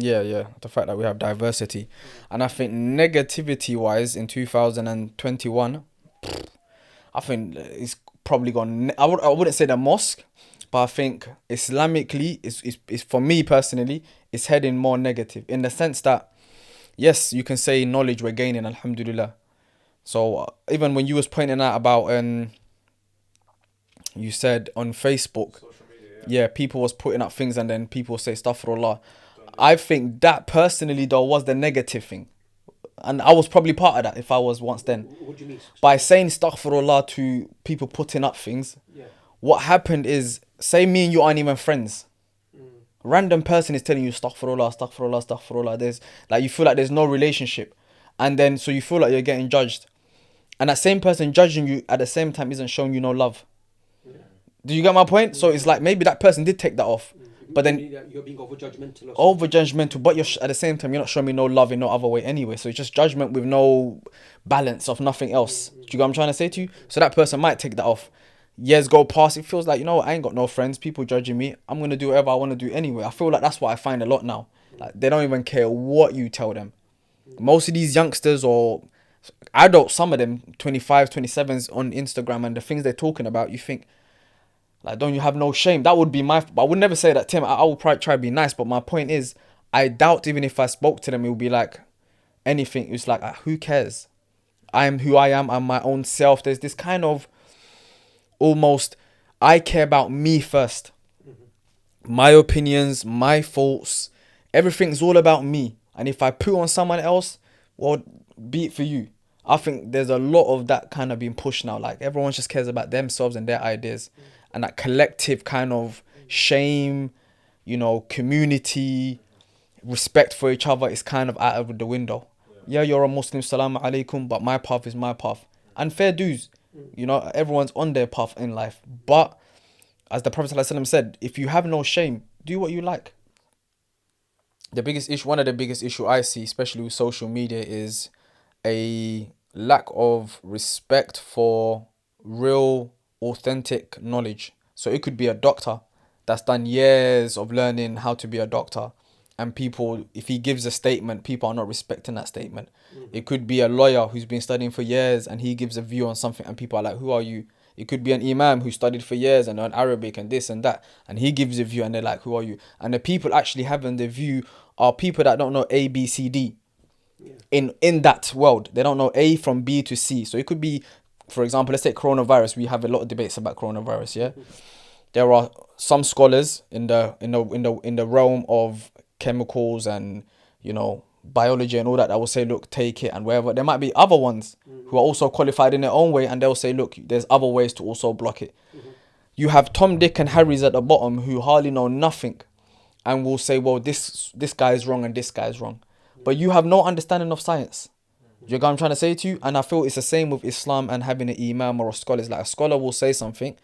Yeah. The fact that we have diversity. And I think negativity wise in 2021, I think it's probably gone. I wouldn't say the mosque, but I think Islamically, is for me personally, it's heading more negative in the sense that, yes, you can say knowledge we're gaining, alhamdulillah. So even when you was pointing out about, you said on Facebook, Social media, yeah, people was putting up things and then people say astaghfirullah. don't do I that. think that personally though was the negative thing. And I was probably part of that if I was once then. What do you mean? By saying astaghfirullah to people putting up things, Yeah. what happened is, say me and you aren't even friends. Random person is telling you astaghfirullah, astaghfirullah, astaghfirullah. There's like, you feel like there's no relationship. And then so you feel like you're getting judged. And that same person judging you at the same time isn't showing you no love. Yeah. Do you get my point? So it's like maybe that person did take that off. But then You're being over judgmental. over judgmental, but you're at the same time you're not showing me no love in no other way anyway. So it's just judgment with no balance of nothing else. Do you get what I'm trying to say to you? So that person might take that off. Years go past, it feels like, you know what, I ain't got no friends, people judging me, I'm gonna do whatever I want to do anyway. I feel like that's what I find a lot now. Like they don't even care what you tell them. Most of these youngsters or adults, some of them 25, 27s on Instagram, and the things they're talking about, you think, like, don't you have no shame? That would be but I would never say that, Tim. I will probably try to be nice, but my point is, I doubt even if I spoke to them, it would be like anything. It's like, who cares? I am who I am. I'm my own self. There's this kind of almost, I care about me first. My opinions, my thoughts, everything's all about me. And if I put on someone else, well, be it for you. I think there's a lot of that kind of being pushed now. Like everyone just cares about themselves and their ideas. And that collective kind of shame, community, respect for each other is kind of out of the window. Yeah, you're a Muslim, salam alaikum, but my path is my path. And fair dues. Everyone's on their path in life. But as the Prophet ﷺ said, if you have no shame, do what you like. One of the biggest issue I see, especially with social media, is a lack of respect for real, authentic knowledge. So it could be a doctor that's done years of learning how to be a doctor, and people, if he gives a statement, people are not respecting that statement. It could be a lawyer who's been studying for years and he gives a view on something and people are like, who are you? It could be an Imam who studied for years and learned Arabic and this and that, and he gives a view and they're like, who are you? And the people actually having the view are people that don't know A, B, C, D. In that world, they don't know A from B to C. So it could be, for example, let's take coronavirus. We have a lot of debates about coronavirus. Yeah, there are some scholars in the realm of chemicals and biology and all that will say, look, take it and wherever. There might be other ones who are also qualified in their own way, and they'll say, look, there's other ways to also block it. You have Tom, Dick, and Harry's at the bottom who hardly know nothing, and will say, well, this guy is wrong and this guy is wrong. But you have no understanding of science. Do you get what I'm trying to say to you? And I feel it's the same with Islam and having an imam or a scholar. It's like a scholar will say something,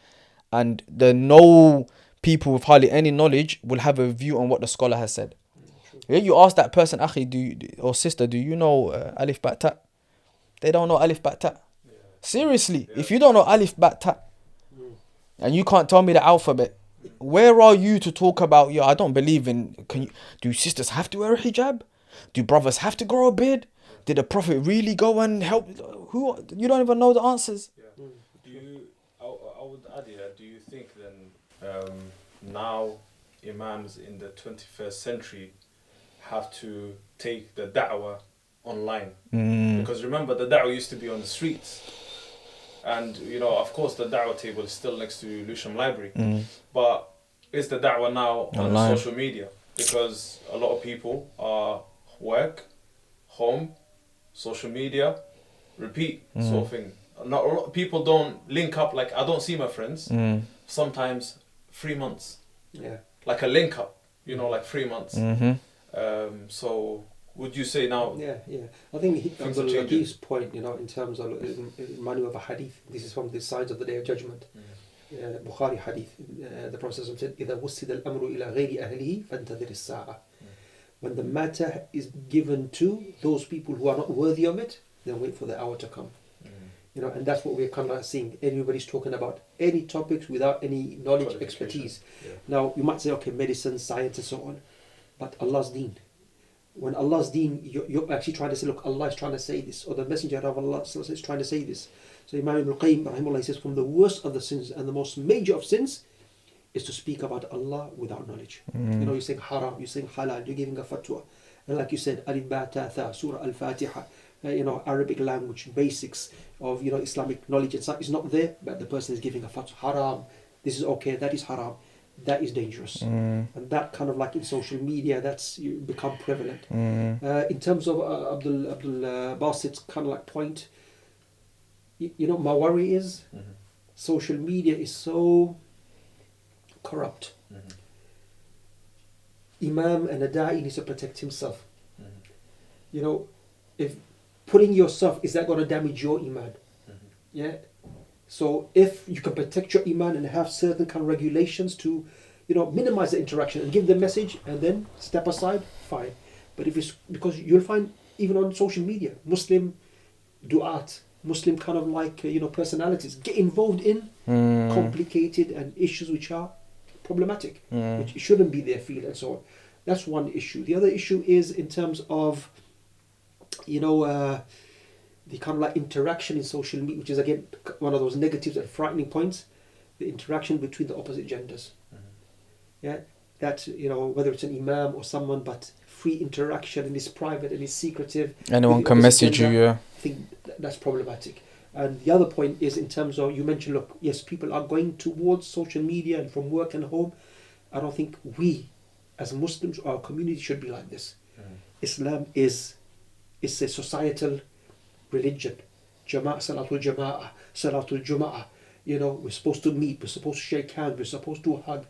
and the no people with hardly any knowledge will have a view on what the scholar has said. Yeah, you ask that person, akhi, or sister, do you know alif bat ta? They don't know alif bat ta. Seriously, if you don't know alif bat ta, and you can't tell me the alphabet, where are you to talk about? I don't believe in. Do sisters have to wear a hijab? Do brothers have to grow a beard? Did the Prophet really go and help? Who? You don't even know the answers. Yeah. I would add here, do you think then now Imams in the 21st century have to take the da'wah online? Because remember, the da'wah used to be on the streets. And, of course, the da'wah table is still next to Lewisham Library. But is the da'wah now on social media? Because a lot of people are work, home, social media, repeat sort of thing. Not a lot of people don't link up. Like, I don't see my friends sometimes 3 months. Yeah. Like a link up, like 3 months. So would you say now? Yeah. I think things are Abdul changing. Latif's point, in terms of money of a hadith. This is from the signs of the Day of Judgment. Bukhari hadith. The Prophet said, "إذا وسد الأمر إلى غير أهله فانتظر الساعة." When the matter is given to those people who are not worthy of it, then wait for the hour to come. And that's what we're kind of seeing. Everybody's talking about any topics without any knowledge, expertise. Yeah. Now, you might say, okay, medicine, science, and so on, but Allah's deen. when Allah's deen, you're actually trying to say, look, Allah is trying to say this, or the Messenger of Allah is trying to say this. So Imam Ibn Qayyim, rahimahullah, says, from the worst of the sins and the most major of sins is to speak about Allah without knowledge. You know, you're saying haram, you're saying halal, you're giving a fatwa. And like you said, Alif Ba Ta Tha, Surah Al-Fatiha, you know, Arabic language, basics of, you know, Islamic knowledge and stuff is not there, but the person is giving a fatwa. Haram, this is okay, that is haram. That is dangerous. And that kind of like in social media, that's you become prevalent. In terms of Abdul Basit's kind of like point, you know, my worry is social media is so corrupt. Imam and a da'i needs to protect himself. You know, if putting yourself, is that going to damage your iman? Yeah. So if you can protect your iman and have certain kind of regulations to, you know, minimize the interaction and give the message and then step aside, fine. But if it's, because you'll find even on social media, Muslim du'at, Muslim kind of like, you know, personalities get involved in complicated and issues which are problematic, which shouldn't be their field and so on. That's one issue. The other issue is in terms of, you know, the kind of like interaction in social media, which is again one of those negatives and frightening points, the interaction between the opposite genders. Yeah, that, you know, whether it's an imam or someone, but free interaction and it's private and it's secretive. Anyone can message you, yeah. I think that's problematic. And the other point is in terms of, you mentioned, look, yes, people are going towards social media and from work and home. I don't think we, as Muslims, our community should be like this. Islam is a societal religion. Salatul Jum'ah. You know, we're supposed to meet, we're supposed to shake hands, we're supposed to hug.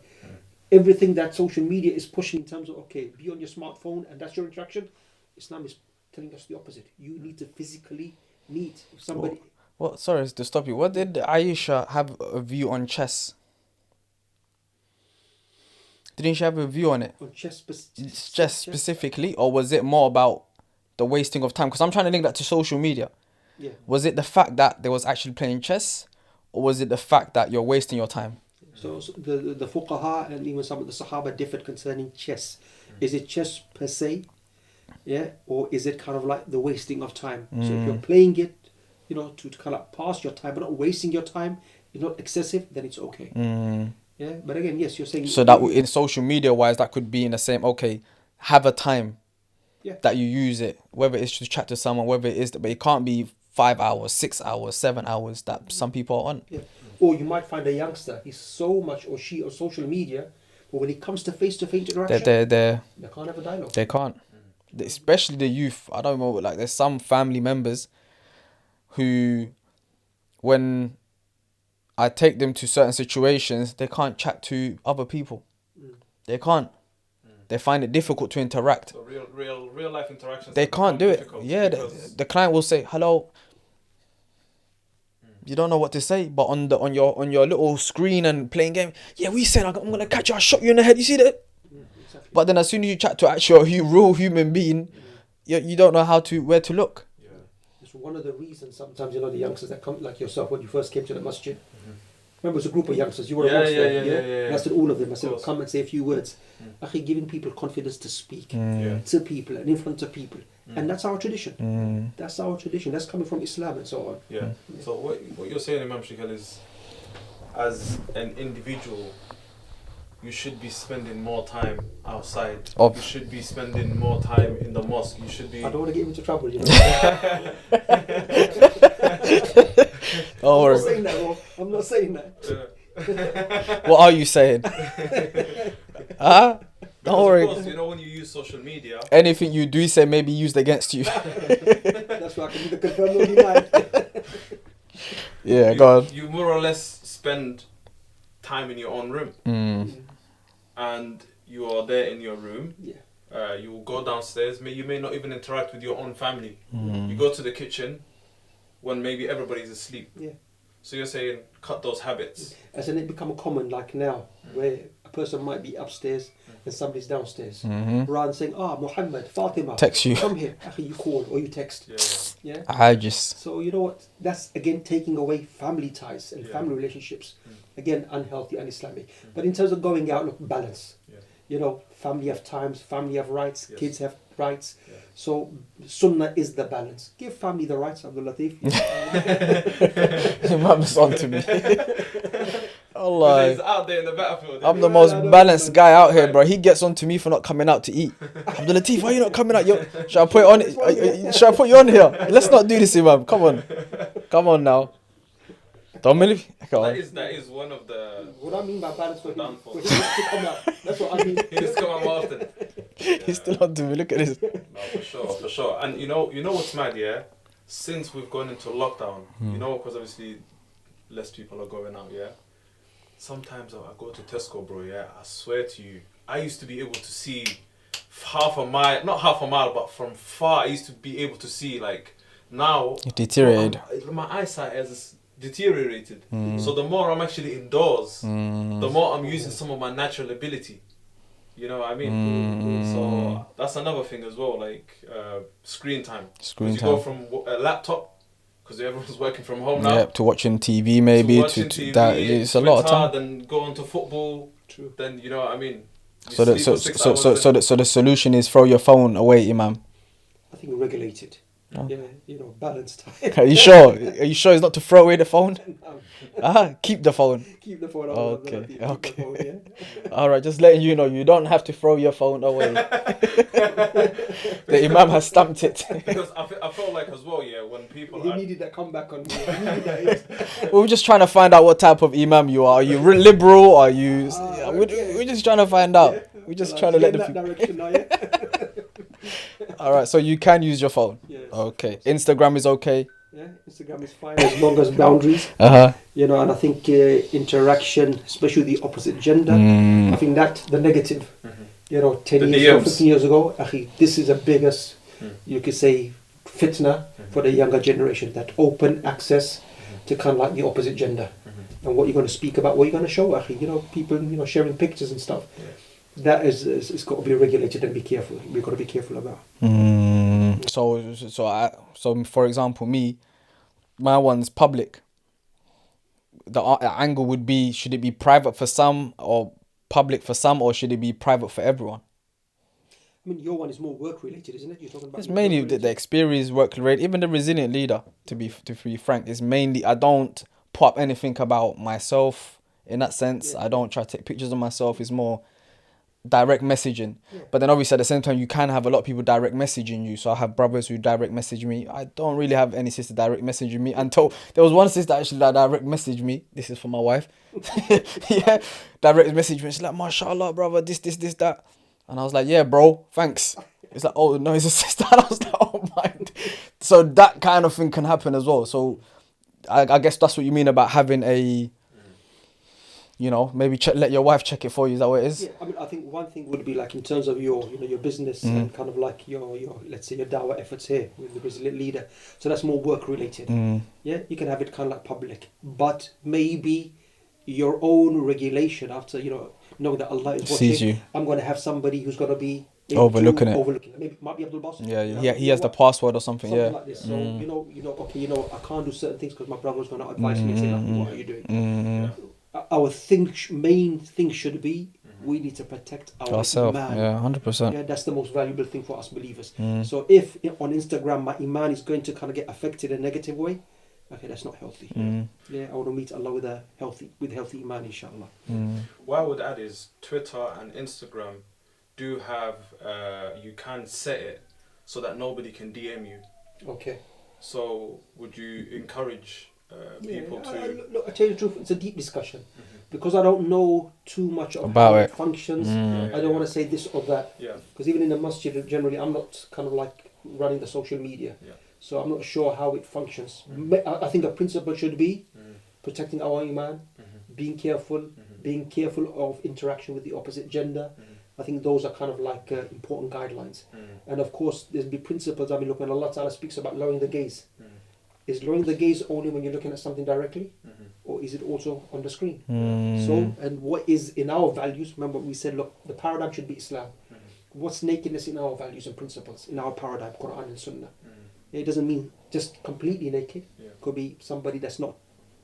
Everything that social media is pushing in terms of, okay, be on your smartphone and that's your interaction, Islam is telling us the opposite. You need to physically meet somebody. What? Sorry to stop you. What did Aisha have a view on chess? Didn't she have a view on it? On chess specifically, or was it more about the wasting of time? Because I'm trying to link that to social media. Yeah. Was it the fact that they was actually playing chess, or was it the fact that you're wasting your time? So the fuqaha and even some of the sahaba differed concerning chess. Is it chess per se, yeah, or is it kind of like the wasting of time? So if you're playing it, you know, to kind of pass your time, but not wasting your time, it's not excessive, then it's okay. Yeah, but again, yes, you're saying. So that in social media wise, that could be in the same. Okay, have a time. Yeah. That you use it, whether it's to chat to someone, whether it is, but it can't be 5 hours, 6 hours, 7 hours that some people are on. Yeah. Or you might find a youngster, he's so much, or she, on social media, but when it comes to face-to-face interaction, they can't have a dialogue. They can't. Especially the youth. I don't know, like there's some family members who, when I take them to certain situations, they can't chat to other people. They can't. They find it difficult to interact. So real life interactions. They can't do it. Yeah, the client will say hello. You don't know what to say, but on your little screen and playing game, yeah, we said I'm gonna catch you, I shot you in the head. You see that? Exactly. But then as soon as you chat to actual real human being, you don't know where to look. Yeah. It's one of the reasons sometimes, you know, the youngsters that come, like yourself, when you first came to the masjid. Remember, it was a group of youngsters. You were amongst them. Yeah. And I said all of them. I said, come and say a few words. Actually, giving people confidence to speak to people and in front of people, and that's our tradition. That's our tradition. That's coming from Islam and so on. Yeah. So what you're saying, Imam Shikal, is as an individual, you should be spending more time outside. You should be spending more time in the mosque. You should be. I don't want to get into trouble, you know. I'm not saying that, bro. I'm not saying that. What are you saying? Don't worry. Of course, you know, when you use social media, anything you do say may be used against you. That's why I can either confirm or deny. Yeah, God. You more or less spend time in your own room. And you are there in your room. Yeah. You will go downstairs. You may not even interact with your own family. You go to the kitchen when maybe everybody's asleep. Yeah. So you're saying cut those habits. Hasn't it become common like now, where a person might be upstairs and somebody's downstairs, rather than saying, Muhammad, Fatima, text you, come here, you call or you text. Yeah. I just. So you know what? That's again taking away family ties and family relationships. Again, unhealthy, un-Islamic. But in terms of going out, look, balance. You know, family have times, family have rights, Yes. kids have rights. Yeah. So Sunnah is the balance. Give family the rights, Abdul Latif. Imam's on to me. Allah. He's out there in the battlefield. I'm the Yeah, most I know, balanced man. guy out here, bro. He gets on to me for not coming out to eat. Abdul Latif, why are you not coming out? Should I put it on? Should I put you on here? Let's not do this, Imam. Come on now. Don't believe. That is one of the. What I mean by balance for him, Downfall. for him to come out. That's what I mean. He's come out more often. He's still on to me. Look at this. No, for sure. And you know what's mad, yeah? Since we've gone into lockdown, you know, because obviously less people are going out, yeah? Sometimes I go to Tesco, bro, yeah? I swear to you, I used to be able to see half a mile, not half a mile, but from far, I used to be able to see, like, now... It deteriorated. My eyesight has deteriorated. So the more I'm actually indoors, the more I'm using some of my natural ability. You know what I mean? So that's another thing as well, like screen time. Screen you time. go from a laptop, because everyone's working from home now. Yep, to watching TV maybe. watching TV, that. It's a lot of time. Then go on to football. True. Then you know what I mean. You So sleep for 6 hours, the solution is throw your phone away, Imam. I think regulated. Oh. Yeah, you know, balanced time. Are you sure? Are you sure it's not to throw away the phone? Keep the phone. Keep the phone on. Okay, Keep the okay. phone, yeah. All right, just letting you know, you don't have to throw your phone away. The Imam has stamped it. because I felt like as well, yeah, when people He are, needed that comeback on me. He needed that. We're just trying to find out what type of Imam you are. Are you liberal? Are you? Okay. We're just trying to find out. Yeah. We're just Well, trying to let the that people. direction now, yeah. All right, so you can use your phone. Yes. Okay, Instagram is okay. Yeah, Instagram is fine as long as boundaries. You know, and I think interaction, especially with the opposite gender, I think that the negative. You know, 10 The years ago, DMs. 15 years ago, akhi, this is the biggest, you could say, fitna for the younger generation. That open access to kind of like the opposite gender, and what you're going to speak about, what you're going to show, akhi. You know, people, you know, sharing pictures and stuff. Yeah. That is it's got to be regulated and be careful. We've got to be careful about. So for example, my one's public. The angle would be: should it be private for some or public for some, or should it be private for everyone? I mean, your one is more work related, isn't it? You're talking about. It's mainly the experience, work rate. Even the resilient leader, to be frank, is mainly I don't put up anything about myself in that sense. Yeah. I don't try to take pictures of myself. It's more direct messaging. Yeah. But then obviously at the same time you can have a lot of people direct messaging you. So I have brothers who direct message me. I don't really have any sister direct messaging me until there was one sister actually that direct messaged me. This is for my wife. Yeah, direct message me. She's like, mashallah brother, this that. And I was like, yeah bro, thanks. It's like, oh no, it's a sister. And I was like, oh my. So that kind of thing can happen as well. So I guess that's what you mean about having a, you know, maybe let your wife check it for you. Is that what it is? Yeah, I mean, I think one thing would be like in terms of your, you know, your business and kind of like your, let's say your dawah efforts here with the resilient leader. So that's more work related. Yeah, you can have it kind of like public, but maybe your own regulation after, you know that Allah is watching. Sees you. I'm going to have somebody who's going to be Overlooking it. Maybe it might be Abdul Basit. Yeah, he has the password or something. Something Yeah. like this. So okay, I can't do certain things because my brother's going to advise me and say, like, what are you doing? Our main thing should be we need to protect Ourselves. iman. Yeah, 100%. Yeah, that's the most valuable thing for us believers. So if on Instagram my iman is going to kind of get affected in a negative way, okay, that's not healthy. Yeah, I want to meet Allah with healthy iman, inshallah. what I would add is Twitter and Instagram do have you can set it so that nobody can DM you. Okay. So would you encourage people to? Look, I tell you the truth, it's a deep discussion because I don't know too much About how it. it functions. Yeah, I don't want to say this or that Yeah. because even in the masjid generally, I'm not kind of like running the social media, Yeah. so I'm not sure how it functions. I think a principle should be protecting our iman, being careful of interaction with the opposite gender. I think those are kind of like important guidelines. And of course, there'll be principles. I mean, look, when Allah Ta'ala speaks about lowering the gaze, is lowering the gaze only when you're looking at something directly, or is it also on the screen? So, and what is in our values? Remember, we said, look, the paradigm should be Islam. What's nakedness in our values and principles, in our paradigm, Quran and Sunnah? It doesn't mean just completely naked. Yeah. Could be somebody that's not,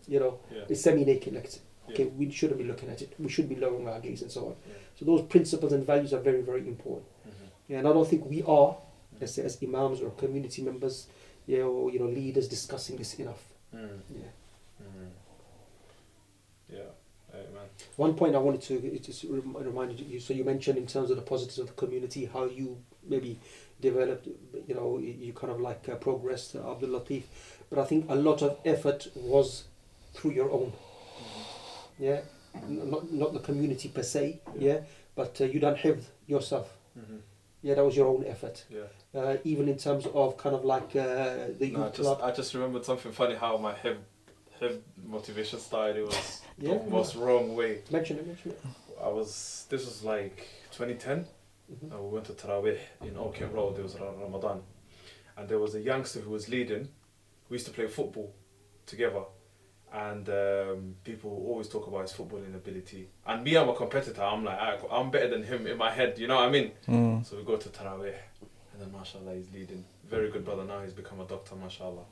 Yeah. is semi-naked, let's say. Okay, we shouldn't be looking at it. We should be lowering our gaze and so on. Yeah. So those principles and values are very, very important. Mm-hmm. And I don't think we are, let's say, as imams or community members, or leaders, discussing this enough. Mm. Yeah. Mm. Yeah. Man. One point I wanted to just remind you. So you mentioned in terms of the positives of the community, how you maybe developed, you kind of like progressed, Abdul Latif. But I think a lot of effort was through your own. Yeah, not the community per se. Yeah, but you done hifd yourself. Mm-hmm. Yeah, that was your own effort. Yeah. Even in terms of kind of like the youth club. I just remembered something funny, how my hib motivation started. It was Yeah, the most wrong way. Mention it. This was like 2010. Mm-hmm. We went to Tarawih in Oak Road. There was Ramadan, and there was a youngster who was leading. We used to play football together, and people always talk about his footballing ability. And me, I'm a competitor. I'm like, I'm better than him in my head. You know what I mean? Mm. So we go to Tarawih, and then mashallah, he's leading. Very good brother. Now he's become a doctor, mashallah.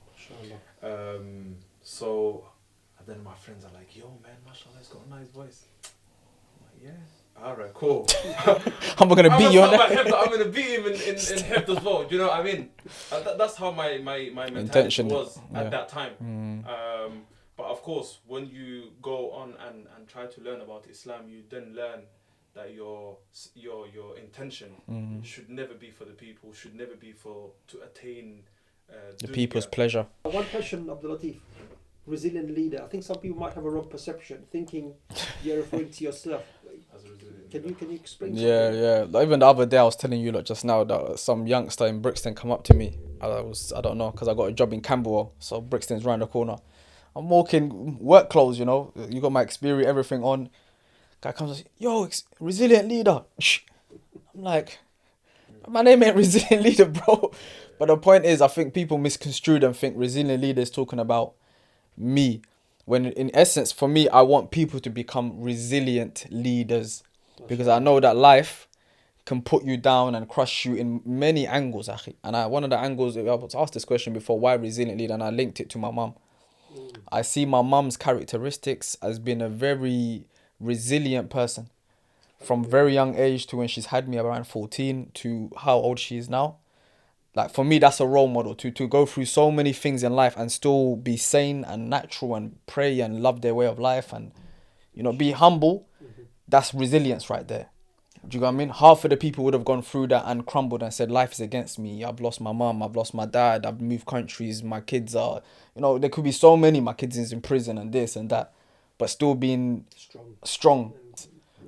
So, and then my friends are like, yo man, mashallah, he's got a nice voice. I'm like, yeah. Alright, cool. I'm not gonna beat you on that. I'm gonna beat him in heft as well. Do you know what I mean? That's how my mentality Intention. was Yeah. at that time. Mm. But of course, when you go on and try to learn about Islam, you then learn that your intention should never be for the people, should never be to attain The people's pleasure. One question, Abdul Latif. Resilient leader. I think some people might have a wrong perception, thinking you're referring to yourself. as a resilient Can you explain? Yeah, something? yeah. Like, even the other day, I was telling you like just now that some youngster in Brixton come up to me. I don't know, because I got a job in Camberwell, so Brixton's round the corner. I'm walking work clothes, you got my Xperia, everything on. Guy comes and says, yo, resilient leader. Shh. I'm like, my name ain't resilient leader, bro. But the point is, I think people misconstrued and think resilient leader is talking about me. When in essence, for me, I want people to become resilient leaders. Because I know that life can put you down and crush you in many angles, akhi. And one of the angles, I was asked this question before, why resilient leader? And I linked it to my mum. I see my mum's characteristics as being a very resilient person. From very young age to when she's had me around 14 to how old she is now. Like, for me, that's a role model to go through so many things in life and still be sane and natural and pray and love their way of life and, be humble. That's resilience right there. Do you know what I mean? Half of the people would have gone through that and crumbled and said, life is against me. I've lost my mum. I've lost my dad. I've moved countries. My kids are, there could be so many. My kids is in prison and this and that, but still being strong.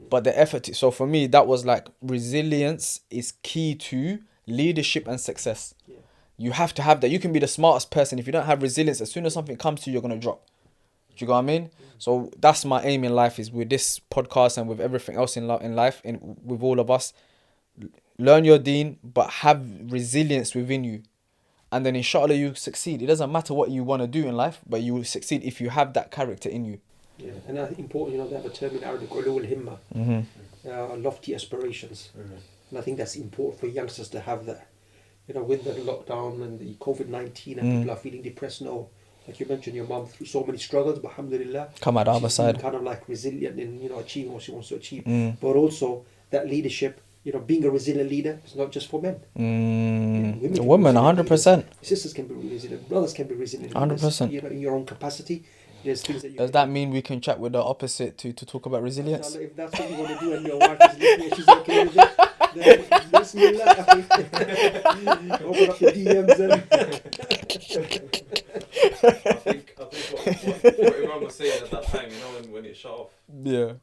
But the effort. So for me, that was like resilience is key to leadership and success. Yeah. You have to have that. You can be the smartest person. If you don't have resilience, as soon as something comes to you, you're going to drop. Do you know what I mean? So that's my aim in life, is with this podcast and with everything else in life, with all of us. Learn your deen, but have resilience within you. And then inshallah you succeed. It doesn't matter what you want to do in life, but you will succeed if you have that character in you. Yeah, and I think important, they have a term in Arabic, ulul himma, lofty aspirations. And I think that's important for youngsters to have that. With the lockdown and the COVID-19 and people are feeling depressed now. Like you mentioned, your mum through so many struggles, but alhamdulillah, Come out the other side. kind of like resilient in, achieving what she wants to achieve. Mm. But also that leadership, being a resilient leader is not just for men. The women, 100%. Sisters can be resilient, brothers can be resilient. 100%. In your own capacity. There's things that you Does that mean we can chat with the opposite to talk about resilience? If that's what you want to do and your wife is listening and she's okay with it, then bismillah. Open up the DMs I think what Imam was saying at that time, when it shut off, Yeah.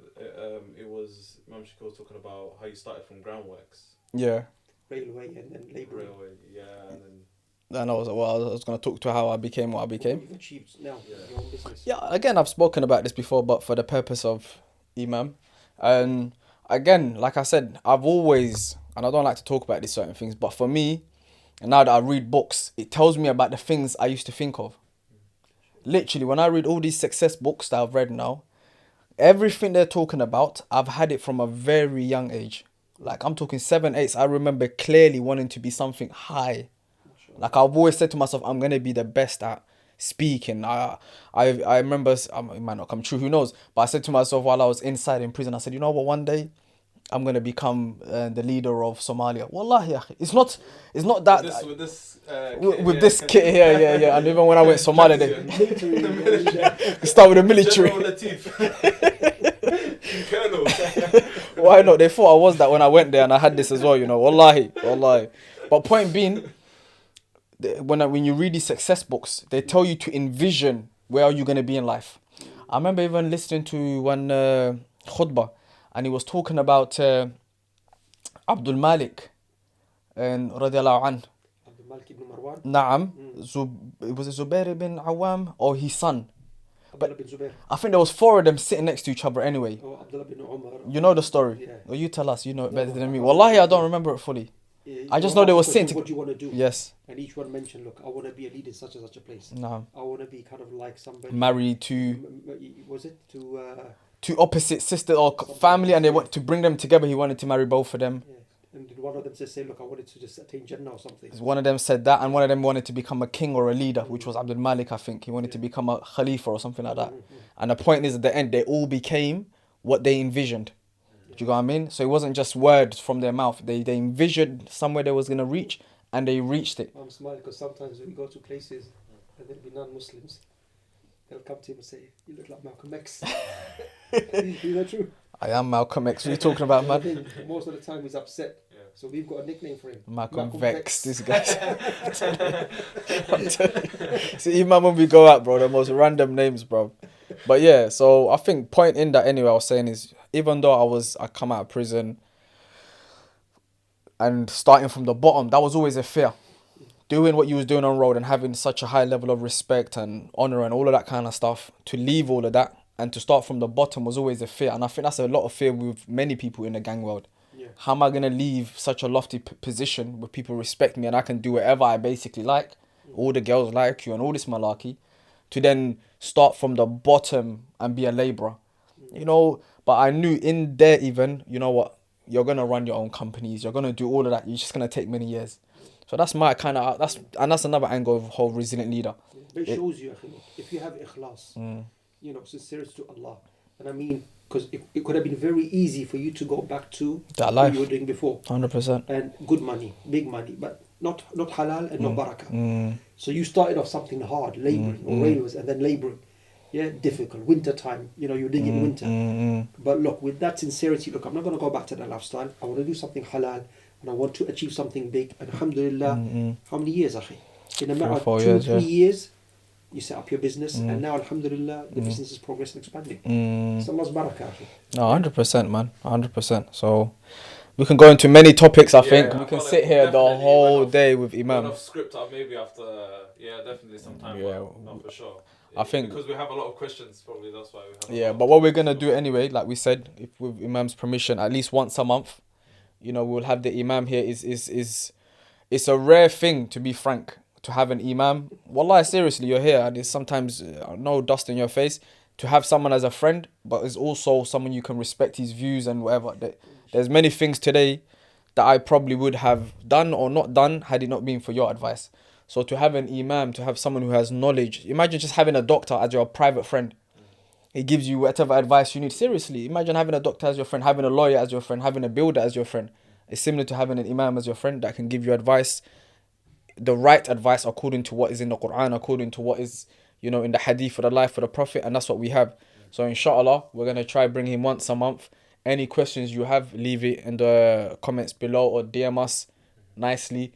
it was Imam Shakir was talking about how you started from groundworks, Yeah. railway and then labour. railway, and then And I was going to talk to how I became what I became. What you've achieved now, Yeah. your own business. Yeah, again, I've spoken about this before, but for the purpose of Imam. And again, like I said, I've always, and I don't like to talk about these certain things, but for me, and now that I read books, it tells me about the things I used to think of. Literally, when I read all these success books that I've read now, everything they're talking about, I've had it from a very young age. Like, I'm talking 7, 8. I remember clearly wanting to be something high. Like, I've always said to myself, I'm going to be the best at speaking. I remember, it might not come true, who knows? But I said to myself while I was inside in prison, I said, you know what, one day I'm gonna become the leader of Somalia. Wallahi, akhi. It's not that with this kit here, yeah. And even when I went Somalia, they start with the military. General Latif. Colonel. Why not? They thought I was that when I went there, and I had this as well, you know. Wallahi. But point being, when you read these success books, they tell you to envision where are you going to be in life. I remember even listening to one khutbah, and he was talking about Abdul Malik and radiallahu anh. Abdul Malik ibn Marwan. Naam, was it Zubair ibn Awam or his son? Abdullah bin Zubair. I think there was 4 of them sitting next to each other anyway. Oh, Abdullah bin Umar. You know the story? Yeah. Well, you tell us. You know it better than me. Wallahi, I don't remember it fully. I just know they were sitting. What do you want to do? Yes. And each one mentioned, look, I want to be a leader in such and such a place. No. I want to be kind of like somebody. Married to Was it to? two opposite sisters or family, and they want to bring them together. He wanted to marry both of them. Yeah. And did one of them just say, look, I wanted to just attain Jannah or something? One of them said that, and one of them wanted to become a king or a leader, which was Abdul Malik, I think. He wanted to become a Khalifa or something like that. And the point is, at the end, they all became what they envisioned. Do you know what I mean? So it wasn't just words from their mouth. They envisioned somewhere they was going to reach, and they reached it. I'm smiling because sometimes we go to places and there'll be non-Muslims. They'll come to him and say, you look like Malcolm X. Is that true? I am Malcolm X. What are you talking about, I man? think most of the time he's upset. Yeah. So we've got a nickname for him. Malcolm Vex, this guy. See, Imam, when we go out, bro, the most random names, bro. But yeah, so I think point in that anyway, I was saying is, even though I come out of prison and starting from the bottom, that was always a fear. Doing what you was doing on road and having such a high level of respect and honor and all of that kind of stuff, to leave all of that and to start from the bottom was always a fear. And I think that's a lot of fear with many people in the gang world. Yeah. How am I going to leave such a lofty position where people respect me and I can do whatever I basically like, all the girls like you and all this malarkey, to then start from the bottom and be a labourer? You know, but I knew in there even, you know what, you're going to run your own companies, you're going to do all of that, you're just going to take many years. So that's my kind of, that's another angle of whole resilient leader. But it shows you, if you have ikhlas, you know, sincerity to Allah. And I mean, because it could have been very easy for you to go back to That what life. you were doing before. 100%. And good money, big money, but not halal and not barakah. So you started off something hard, labouring or railways, and then labouring. Yeah, difficult. Winter time, you know, you're digging winter. But look, with that sincerity, look, I'm not going to go back to that lifestyle. I want to do something halal and I want to achieve something big. And alhamdulillah, how many years, akhi? In a matter of 2 or 3 years, you set up your business, and now alhamdulillah, the business is progressing, expanding. It's Allah's barakah, akhi. No, 100%, man. 100%. So we can go into many topics, I think. We can sit here the whole day with Imam. Off script up maybe after, definitely some time. Yeah. No, for sure. I think because we have a lot of questions, probably that's why we have. Yeah, but what we're gonna do anyway, like we said, if with Imam's permission, at least once a month, you know, we'll have the Imam here. It's a rare thing, to be frank, to have an Imam. Wallahi, seriously, you're here, and it's sometimes no dust in your face. To have someone as a friend, but is also someone you can respect his views and whatever. There's many things today that I probably would have done or not done had it not been for your advice. So to have an Imam, to have someone who has knowledge, imagine just having a doctor as your private friend. He gives you whatever advice you need. Seriously, imagine having a doctor as your friend, having a lawyer as your friend, having a builder as your friend. It's similar to having an Imam as your friend that can give you advice, the right advice according to what is in the Quran, according to what is, you know, in the hadith of the life of the Prophet, and that's what we have. So inshallah, we're going to try bring him once a month. Any questions you have, leave it in the comments below or DM us nicely.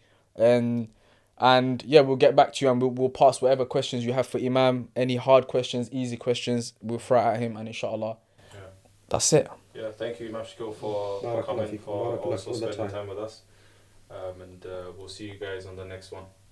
And yeah, we'll get back to you and we'll pass whatever questions you have for Imam. Any hard questions, easy questions, we'll throw it at him, and inshallah, that's it. Yeah, thank you, Imam Shakil, for coming, for also spending time with us. And we'll see you guys on the next one.